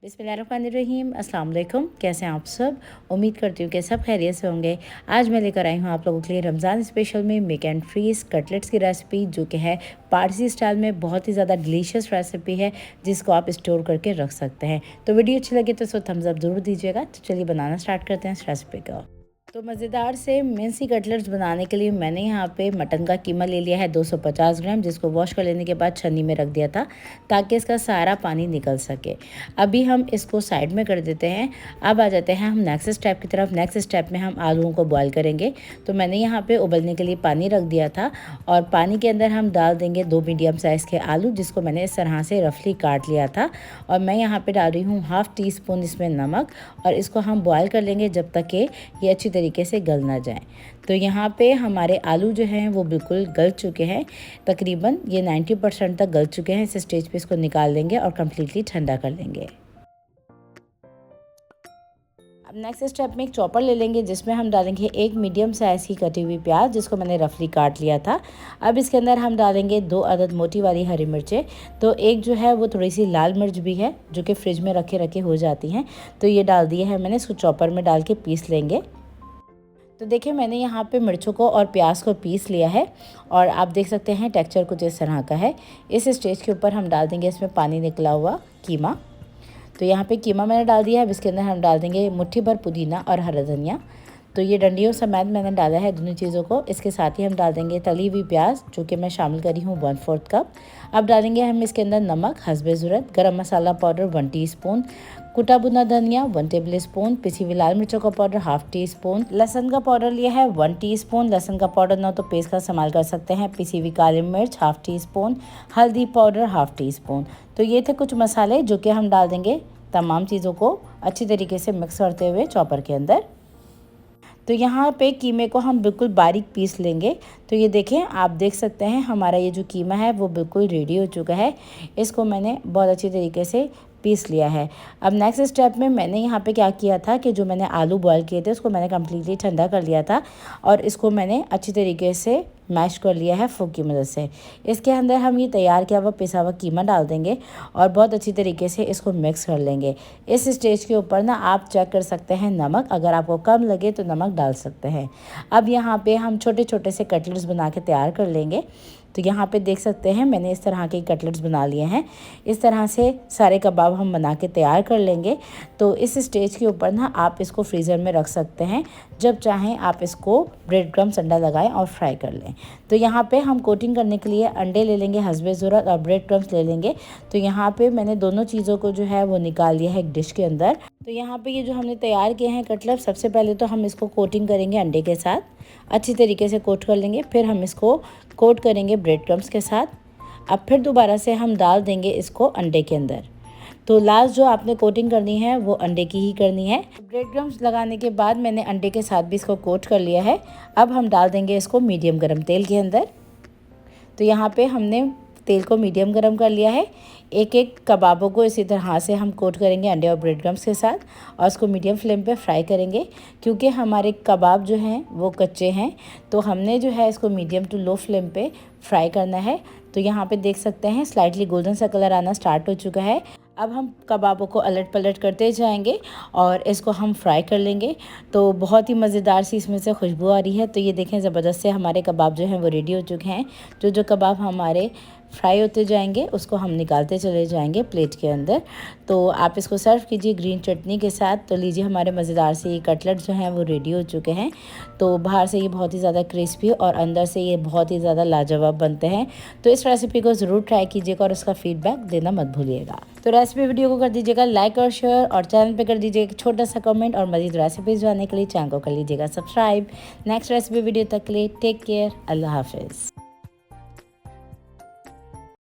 बिस्मिल्लाहिर्रहमानिर्रहीम, अस्सलाम वालेकुम। कैसे हैं आप सब? उम्मीद करती हूँ कि सब खैरियत से होंगे। आज मैं लेकर आई हूँ आप लोगों के लिए रमज़ान स्पेशल में मेक एंड फ्रीज़ कटलेट्स की रेसिपी, जो कि है पारसी स्टाइल में बहुत ही ज़्यादा डिलीशियस रेसिपी है, जिसको आप स्टोर करके रख सकते हैं। तो वीडियो अच्छी लगे तो इसको थम्स अप ज़रूर दीजिएगा। तो चलिए बनाना स्टार्ट करते हैं इस रेसिपी को। तो मज़ेदार से मिन्सी कटलेट्स बनाने के लिए मैंने यहाँ पे मटन का कीमा ले लिया है 250 ग्राम, जिसको वॉश कर लेने के बाद छन्नी में रख दिया था ताकि इसका सारा पानी निकल सके। अभी हम इसको साइड में कर देते हैं। अब आ जाते हैं हम नेक्स्ट स्टेप की तरफ। नेक्स्ट स्टेप में हम आलूओं को बॉईल करेंगे। तो मैंने यहाँ पे उबलने के लिए पानी रख दिया था और पानी के अंदर हम डाल देंगे 2 मीडियम साइज़ के आलू, जिसको मैंने इस तरह से रफली काट लिया था। और मैं यहाँ पर डाल रही हूँ हाफ़ टी स्पून इसमें नमक, और इसको हम बॉयल कर लेंगे जब तक कि ये अच्छी तरीके से गल ना जाए। तो यहाँ पे हमारे आलू जो हैं वो बिल्कुल गल चुके हैं, तकरीबन ये 90% तक गल चुके हैं। इस स्टेज पे इसको निकाल लेंगे और कम्प्लीटली ठंडा कर लेंगे। अब नेक्स्ट स्टेप में एक चॉपर ले लेंगे, जिसमें हम डालेंगे 1 मीडियम साइज़ की कटी हुई प्याज, जिसको मैंने रफली काट लिया था। अब इसके अंदर हम डालेंगे 2 अदद मोटी वाली हरी मिर्चें। तो एक जो है वो थोड़ी सी लाल मिर्च भी है, जो कि फ्रिज में रखे हो जाती हैं। तो ये डाल दिया है मैंने, इसको चॉपर में डाल के पीस लेंगे। तो देखिए मैंने यहाँ पे मिर्चों को और प्याज को पीस लिया है, और आप देख सकते हैं टेक्सचर कुछ इस तरह का है। इस स्टेज के ऊपर हम डाल देंगे इसमें पानी निकला हुआ कीमा। तो यहाँ पे कीमा मैंने डाल दिया है। इसके अंदर हम डाल देंगे मुट्ठी भर पुदीना और हरा धनिया। तो ये डंडियों समेत मैंने डाला है दोनों चीज़ों को। इसके साथ ही हम डाल देंगे तली हुई प्याज, जो कि मैं शामिल करी हूँ 1/4 कप। अब डालेंगे हम इसके अंदर नमक हस्बे ज़रूरत, गरम मसाला पाउडर 1 टीस्पून, कुटा भुना धनिया 1 टेबल स्पून, पिसी हुई लाल मिर्चों का पाउडर हाफ़ टी स्पून, लहसुन का पाउडर लिया है 1 टीस्पून। लहसुन का पाउडर ना तो पेस्ट का इस्तेमाल कर सकते हैं। पिसी हुई काली मिर्च हाफ़ टी स्पून, हल्दी पाउडर हाफ़ टी स्पून। तो ये थे कुछ मसाले जो कि हम डाल देंगे। तमाम चीज़ों को अच्छी तरीके से मिक्स करते हुए चॉपर के अंदर। तो यहाँ पे कीमे को हम बिल्कुल बारीक पीस लेंगे। तो ये देखें, आप देख सकते हैं हमारा ये जो कीमा है वो बिल्कुल रेडी हो चुका है। इसको मैंने बहुत अच्छी तरीके से पीस लिया है। अब नेक्स्ट स्टेप में मैंने यहाँ पे क्या किया था कि जो मैंने आलू बॉयल किए थे उसको मैंने कम्प्लीटली ठंडा कर लिया था, और इसको मैंने अच्छी तरीके से मैश कर लिया है फोक की मदद से। इसके अंदर हम ये तैयार किया हुआ पिसा हुआ कीमा डाल देंगे और बहुत अच्छी तरीके से इसको मिक्स कर लेंगे। इस स्टेज के ऊपर ना आप चेक कर सकते हैं नमक, अगर आपको कम लगे तो नमक डाल सकते हैं। अब यहाँ पे हम छोटे छोटे से कटलेट्स बना के तैयार कर लेंगे। तो यहाँ पे देख सकते हैं मैंने इस तरह के कटलेट्स बना लिए हैं। इस तरह से सारे कबाब हम बना के तैयार कर लेंगे। तो इस स्टेज के ऊपर ना आप इसको फ्रीज़र में रख सकते हैं। जब चाहें आप इसको ब्रेड क्रम्स अंडा लगाएं और फ्राई कर लें। तो यहाँ पे हम कोटिंग करने के लिए अंडे ले लेंगे हस्बे ज़रूरत, और ब्रेड क्रम्स ले लेंगे। तो यहाँ पे मैंने दोनों चीज़ों को जो है वो निकाल लिया है एक डिश के अंदर। तो यहाँ पे ये जो हमने तैयार किए हैं कटलेट, सबसे पहले तो हम इसको कोटिंग करेंगे अंडे के साथ, अच्छी तरीके से कोट कर लेंगे। फिर हम इसको कोट करेंगे ब्रेड क्रम्स के साथ। अब फिर दोबारा से हम डाल देंगे इसको अंडे के अंदर। तो लास्ट जो आपने कोटिंग करनी है वो अंडे की ही करनी है। ब्रेड क्रम्स लगाने के बाद मैंने अंडे के साथ भी इसको कोट कर लिया है। अब हम डाल देंगे इसको मीडियम गरम तेल के अंदर। तो यहाँ पे हमने तेल को मीडियम गरम कर लिया है। एक एक कबाबों को इसी तरह से हम कोट करेंगे अंडे और ब्रेड क्रम्स के साथ, और इसको मीडियम फ्लेम पे फ्राई करेंगे, क्योंकि हमारे कबाब जो हैं वो कच्चे हैं। तो हमने जो है इसको मीडियम टू लो फ्लेम पे फ्राई करना है। तो यहाँ पे देख सकते हैं स्लाइटली गोल्डन सा कलर आना स्टार्ट हो चुका है। अब हम कबाबों को अलट पलट करते जाएंगे और इसको हम फ्राई कर लेंगे। तो बहुत ही मज़ेदार सी इसमें से खुशबू आ रही है। तो ये देखें ज़बरदस्त से हमारे कबाब जो हैं वो रेडी हो चुके हैं। जो कबाब हमारे फ्राई होते जाएंगे उसको हम निकालते चले जाएंगे प्लेट के अंदर। तो आप इसको सर्व कीजिए ग्रीन चटनी के साथ। तो लीजिए हमारे मज़ेदार से ये कटलेट जो हैं वो रेडी हो चुके हैं। तो बाहर से ये बहुत ही ज़्यादा क्रिस्पी और अंदर से ये बहुत ही ज़्यादा लाजवाब बनते हैं। तो इस रेसिपी को ज़रूर ट्राई कीजिएगा और उसका फीडबैक देना मत भूलिएगा। तो रेसिपी वीडियो को कर दीजिएगा लाइक और शेयर, और चैनल पे कर दीजिएगा एक छोटा सा कमेंट, और मज़ीद रेसिपीज़ जानने के लिए चैनल को कर लीजिएगा सब्सक्राइब। नेक्स्ट रेसिपी वीडियो तक के लिए टेक केयर, अल्लाह हाफिज़।